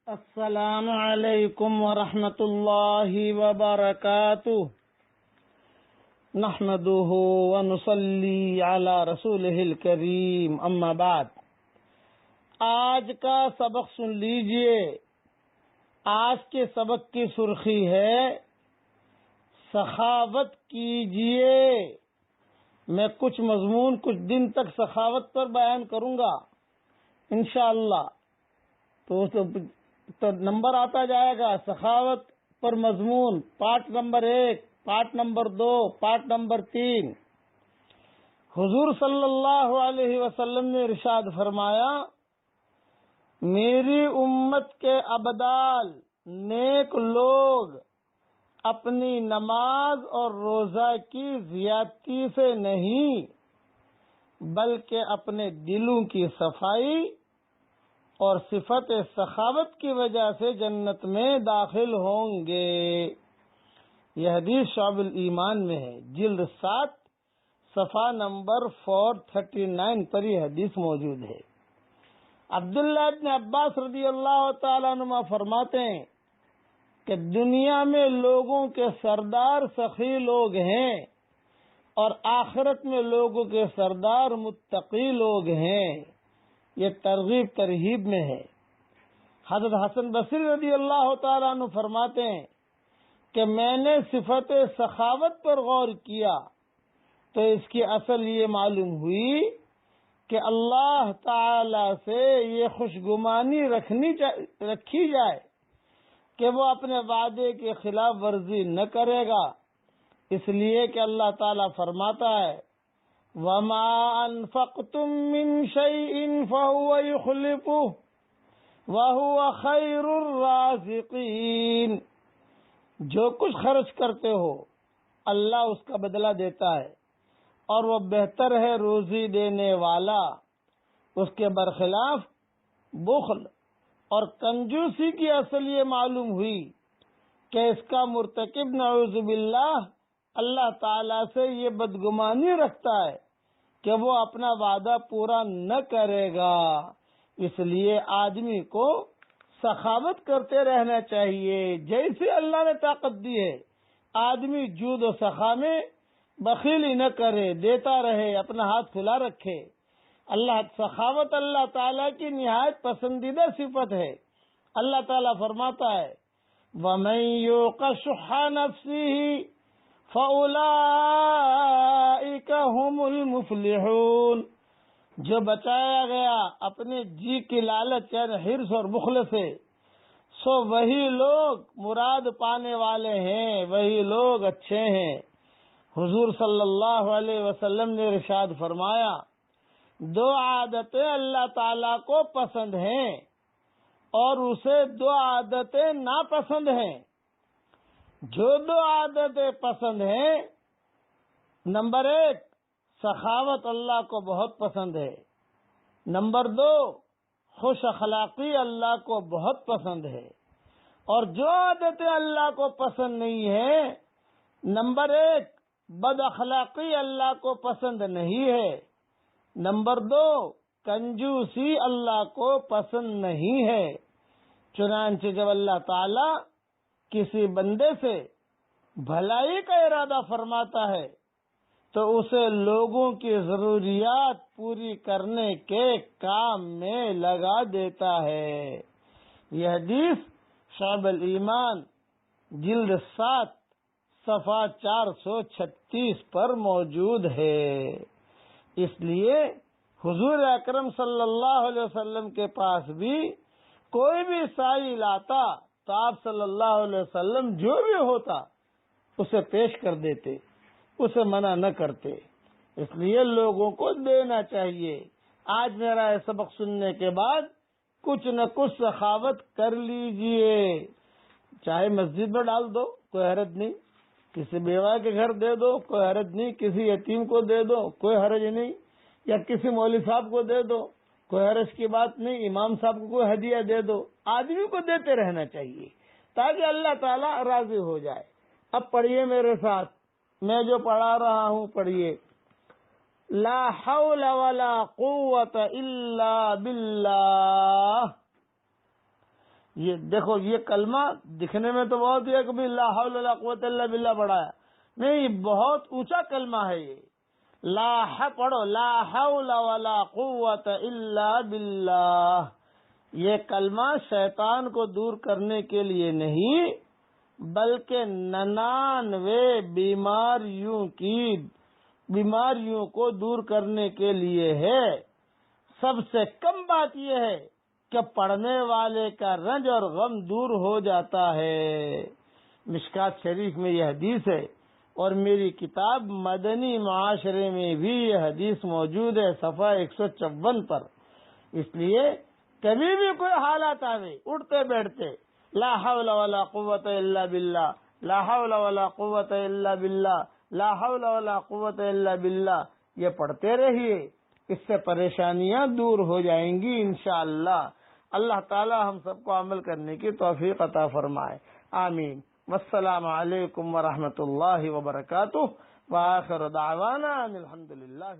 السلام علیکم ورحمۃ اللہ وبرکاتہ نحمده ونصلی علی رسولہ الکریم اما بعد۔ آج کا سبق سن لیجئے۔ آج کے سبق کی سرخی ہے سخاوت کیجئے۔ میں کچھ مضمون کچھ دن تک سخاوت پر بیان کروں گا انشاءاللہ، تو نمبر آتا جائے گا سخاوت پر مضمون، part number 1، part number 2، part number 3۔ حضور صلی اللہ علیہ وسلم نے ارشاد فرمایا، میری امت کے ابدال نیک لوگ اپنی نماز اور روزہ کی زیادتی سے نہیں بلکہ اپنے دلوں کی صفائی اور صفت سخاوت کی وجہ سے جنت میں داخل ہوں گے۔ یہ حدیث شعب الایمان میں ہے، جلد 7 صفحہ نمبر 439 پر یہ حدیث موجود ہے۔ عبداللہ بن عباس رضی اللہ تعالیٰ عنہ فرماتے ہیں کہ دنیا میں لوگوں کے سردار سخی لوگ ہیں اور آخرت میں لوگوں کے سردار متقی لوگ ہیں۔ یہ ترغیب ترہیب میں ہے۔ حضرت حسن بصری رضی اللہ تعالیٰ عنہ فرماتے ہیں کہ میں نے صفت سخاوت پر غور کیا تو اس کی اصل یہ معلوم ہوئی کہ اللہ تعالی سے یہ خوشگمانی رکھی جائے کہ وہ اپنے وعدے کی خلاف ورزی نہ کرے گا، اس لیے کہ اللہ تعالیٰ فرماتا ہے وَمَا أَنفَقْتُم مِّن شَيْءٍ فَهُوَ يُخْلِفُهُ وَهُوَ خَيْرُ الرَّازِقِينَ۔ جو کچھ خرچ کرتے ہو اللہ اس کا بدلہ دیتا ہے اور وہ بہتر ہے روزی دینے والا۔ اس کے برخلاف بخل اور کنجوسی کی اصل یہ معلوم ہوئی کہ اس کا مرتکب نعوذ باللہ اللہ تعالی سے یہ بدگمانی رکھتا ہے کہ وہ اپنا وعدہ پورا نہ کرے گا۔ اس لیے آدمی کو سخاوت کرتے رہنا چاہیے جیسے اللہ نے طاقت دی ہے۔ آدمی جود و سخا میں بخیلی نہ کرے، دیتا رہے، اپنا ہاتھ کھلا رکھے۔ سخاوت اللہ تعالیٰ کی نہایت پسندیدہ صفت ہے۔ اللہ تعالیٰ فرماتا ہے وَمَن يُوقَ شُحَّ نَفْسِهِ فَأُولَئِكَ هُمُ الْمُفْلِحُونَ۔ جو بچایا گیا اپنے جی کی لالچ یعنی حرص اور بخل سے، سو وہی لوگ مراد پانے والے ہیں، وہی لوگ اچھے ہیں۔ حضور صلی اللہ علیہ وسلم نے ارشاد فرمایا، 2 عادتیں اللہ تعالیٰ کو پسند ہیں اور اسے 2 عادتیں ناپسند ہیں۔ جو 2 عادتیں پسند ہیں، نمبر 1 سخاوت اللہ کو بہت پسند ہے، نمبر 2 خوش اخلاقی اللہ کو بہت پسند ہے، اور جو عادتیں اللہ کو پسند نہیں ہیں، نمبر 1 بد اخلاقی اللہ کو پسند نہیں ہے، نمبر 2 کنجوسی اللہ کو پسند نہیں ہے۔ چنانچہ جب اللہ تعالی کسی بندے سے بھلائی کا ارادہ فرماتا ہے تو اسے لوگوں کی ضروریات پوری کرنے کے کام میں لگا دیتا ہے۔ یہ حدیث شعب الایمان جلد 7 صفحہ 436 پر موجود ہے۔ اس لیے حضور اکرم صلی اللہ علیہ وسلم کے پاس بھی کوئی بھی سائل آتا تو آپ صلی اللہ علیہ وسلم جو بھی ہوتا اسے پیش کر دیتے، اسے منع نہ کرتے۔ اس لیے لوگوں کو دینا چاہیے۔ آج میرا یہ سبق سننے کے بعد کچھ نہ کچھ سخاوت کر لیجئے، چاہے مسجد میں ڈال دو، کوئی حرج نہیں، کسی بیوہ کے گھر دے دو، کوئی حرج نہیں، کسی یتیم کو دے دو، کوئی حرج نہیں، یا کسی مولوی صاحب کو دے دو، کوئی حرج کی بات نہیں، امام صاحب کو کوئی ہدیہ دے دو۔ آدمی کو دیتے رہنا چاہیے تاکہ اللہ تعالیٰ راضی ہو جائے۔ اب پڑھیے میرے ساتھ، میں جو پڑھا رہا ہوں پڑھیے۔ لا حول ولا قوة الا باللہ یہ دیکھو، یہ کلمہ دکھنے میں تو بہت ہی ہے کہ بھی لا حول ولا قوت الا باللہ بڑا ہے، نہیں، یہ بہت اونچا کلمہ ہے یہ. پڑھو، لا حول ولا قوت الا باللہ. یہ کلمہ شیطان کو دور کرنے کے لیے نہیں، بلکہ 99 بیماریوں کو دور کرنے کے لیے ہے. سب سے کم بات یہ ہے کہ پڑھنے والے کا رنج اور غم دور ہو جاتا ہے. مشکات شریف میں یہ حدیث ہے، اور میری کتاب مدنی معاشرے میں بھی یہ حدیث موجود ہے، صفحہ 154 پر. اس لیے کبھی بھی کوئی حالات آوے، اٹھتے بیٹھتے لا حول ولا قوت الا باللہ، لا حول ولا قوت الا باللہ، لا حول ولا قوت الا باللہ، یہ پڑھتے رہیے. اس سے پریشانیاں دور ہو جائیں گی انشاءاللہ. اللہ تعالی ہم سب کو عمل کرنے کی توفیق عطا فرمائے. آمین. والسلام علیکم ورحمۃ اللہ وبرکاتہ. وآخر دعوانا ان الحمد للہ.